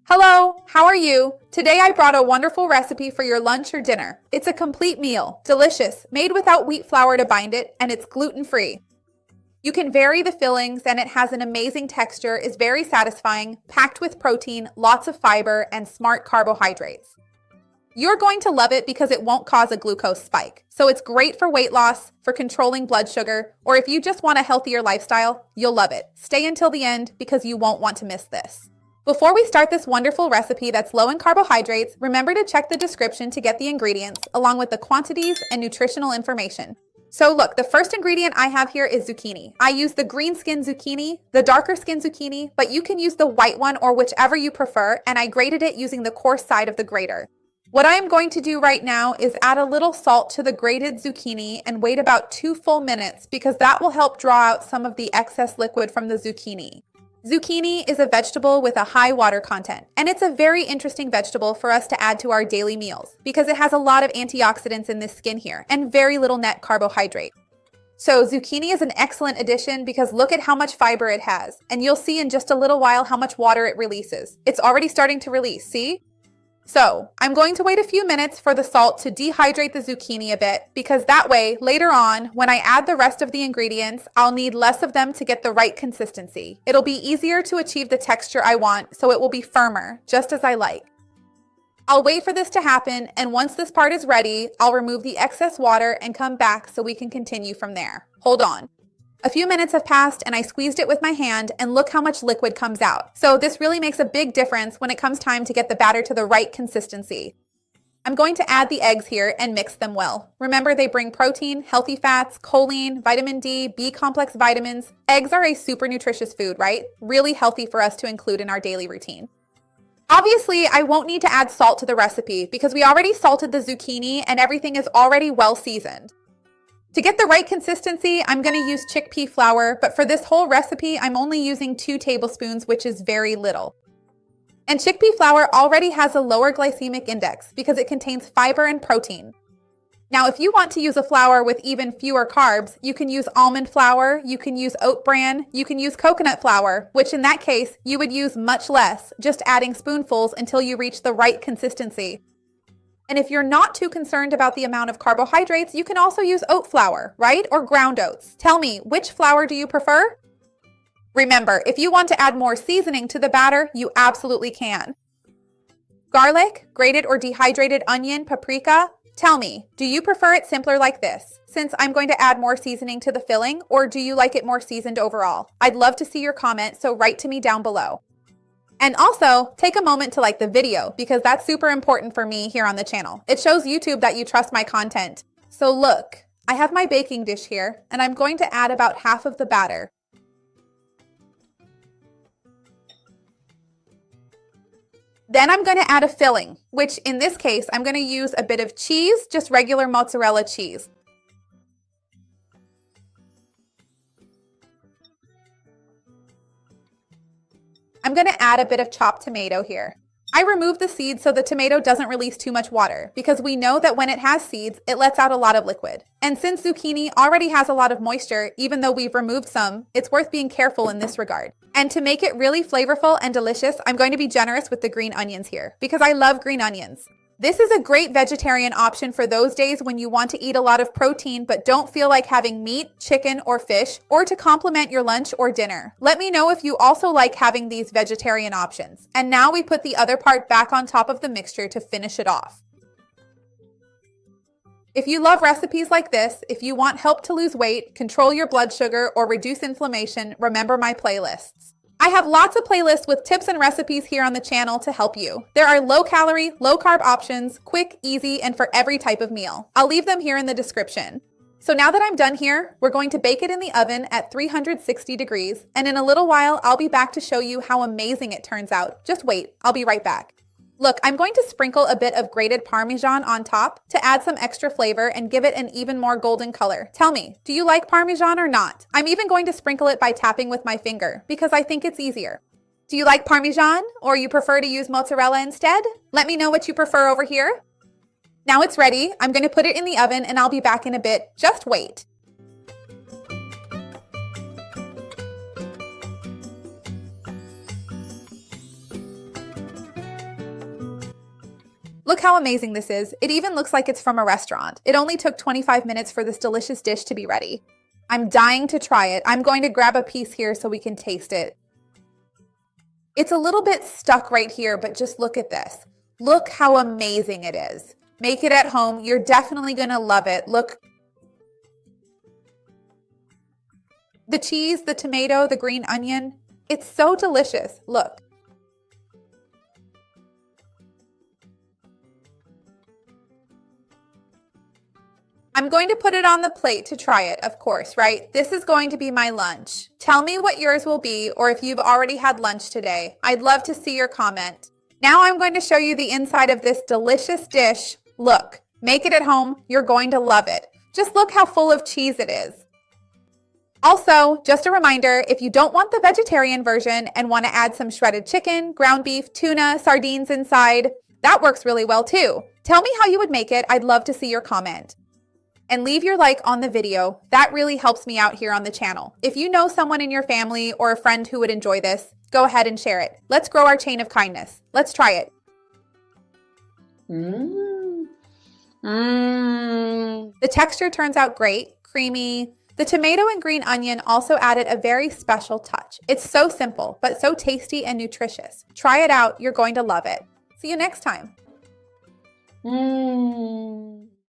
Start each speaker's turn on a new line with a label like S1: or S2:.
S1: Hello, how are you? Today I brought a wonderful recipe for your lunch or dinner. It's a complete meal, delicious, made without wheat flour to bind it, and it's gluten-free. You can vary the fillings and it has an amazing texture, is very satisfying, packed with protein, lots of fiber, and smart carbohydrates. You're going to love it because it won't cause a glucose spike. So it's great for weight loss, for controlling blood sugar, or if you just want a healthier lifestyle, you'll love it. Stay until the end because you won't want to miss this. Before we start this wonderful recipe that's low in carbohydrates, remember to check the description to get the ingredients, along with the quantities and nutritional information. So look, the first ingredient I have here is zucchini. I use the green skin zucchini, the darker skin zucchini, but you can use the white one or whichever you prefer, and I grated it using the coarse side of the grater. What I am going to do right now is add a little salt to the grated zucchini and wait about 2 full minutes because that will help draw out some of the excess liquid from the zucchini. Zucchini is a vegetable with a high water content, and it's a very interesting vegetable for us to add to our daily meals because it has a lot of antioxidants in this skin here and very little net carbohydrate. So zucchini is an excellent addition because look at how much fiber it has, and you'll see in just a little while how much water it releases. It's already starting to release, see? So I'm going to wait a few minutes for the salt to dehydrate the zucchini a bit because that way, later on, when I add the rest of the ingredients, I'll need less of them to get the right consistency. It'll be easier to achieve the texture I want, so it will be firmer, just as I like. I'll wait for this to happen, and once this part is ready, I'll remove the excess water and come back so we can continue from there. Hold on. A few minutes have passed and I squeezed it with my hand and look how much liquid comes out. So this really makes a big difference when it comes time to get the batter to the right consistency. I'm going to add the eggs here and mix them well. Remember, they bring protein, healthy fats, choline, vitamin D, B complex vitamins. Eggs are a super nutritious food, right? Really healthy for us to include in our daily routine. Obviously, I won't need to add salt to the recipe because we already salted the zucchini and everything is already well seasoned. To get the right consistency, I'm going to use chickpea flour, but for this whole recipe, I'm only using 2 tablespoons, which is very little. And chickpea flour already has a lower glycemic index because it contains fiber and protein. Now, if you want to use a flour with even fewer carbs, you can use almond flour, you can use oat bran, you can use coconut flour, which in that case, you would use much less, just adding spoonfuls until you reach the right consistency. And if you're not too concerned about the amount of carbohydrates, you can also use oat flour, right? Or ground oats. Tell me, which flour do you prefer? Remember, if you want to add more seasoning to the batter, you absolutely can. Garlic, grated or dehydrated onion, paprika. Tell me, do you prefer it simpler like this, since I'm going to add more seasoning to the filling, or do you like it more seasoned overall? I'd love to see your comment, so write to me down below. And also, take a moment to like the video because that's super important for me here on the channel. It shows YouTube that you trust my content. So look, I have my baking dish here and I'm going to add about half of the batter. Then I'm going to add a filling, which in this case, I'm going to use a bit of cheese, just regular mozzarella cheese. I'm going to add a bit of chopped tomato here. I removed the seeds so the tomato doesn't release too much water because we know that when it has seeds, it lets out a lot of liquid. And since zucchini already has a lot of moisture, even though we've removed some, it's worth being careful in this regard. And to make it really flavorful and delicious, I'm going to be generous with the green onions here because I love green onions. This is a great vegetarian option for those days when you want to eat a lot of protein but don't feel like having meat, chicken, or fish, or to complement your lunch or dinner. Let me know if you also like having these vegetarian options. And now we put the other part back on top of the mixture to finish it off. If you love recipes like this, if you want help to lose weight, control your blood sugar, or reduce inflammation, remember my playlists. I have lots of playlists with tips and recipes here on the channel to help you. There are low-calorie, low-carb options, quick, easy, and for every type of meal. I'll leave them here in the description. So now that I'm done here, we're going to bake it in the oven at 360 degrees, and in a little while, I'll be back to show you how amazing it turns out. Just wait, I'll be right back. Look, I'm going to sprinkle a bit of grated Parmesan on top to add some extra flavor and give it an even more golden color. Tell me, do you like Parmesan or not? I'm even going to sprinkle it by tapping with my finger because I think it's easier. Do you like Parmesan or you prefer to use mozzarella instead? Let me know what you prefer over here. Now it's ready. I'm going to put it in the oven and I'll be back in a bit. Just wait. Look how amazing this is. It even looks like it's from a restaurant. It only took 25 minutes for this delicious dish to be ready. I'm dying to try it. I'm going to grab a piece here so we can taste it. It's a little bit stuck right here, but just look at this. Look how amazing it is. Make it at home. You're definitely going to love it. Look. The cheese, the tomato, the green onion. It's so delicious. Look. I'm going to put it on the plate to try it, of course, right? This is going to be my lunch. Tell me what yours will be, or if you've already had lunch today. I'd love to see your comment. Now I'm going to show you the inside of this delicious dish. Look, make it at home. You're going to love it. Just look how full of cheese it is. Also, just a reminder, if you don't want the vegetarian version and want to add some shredded chicken, ground beef, tuna, sardines inside, that works really well too. Tell me how you would make it. I'd love to see your comment. And leave your like on the video. That really helps me out here on the channel. If you know someone in your family or a friend who would enjoy this, go ahead and share it. Let's grow our chain of kindness. Let's try it. The texture turns out great, creamy. The tomato and green onion also added a very special touch. It's so simple, but so tasty and nutritious. Try it out. You're going to love it. See you next time.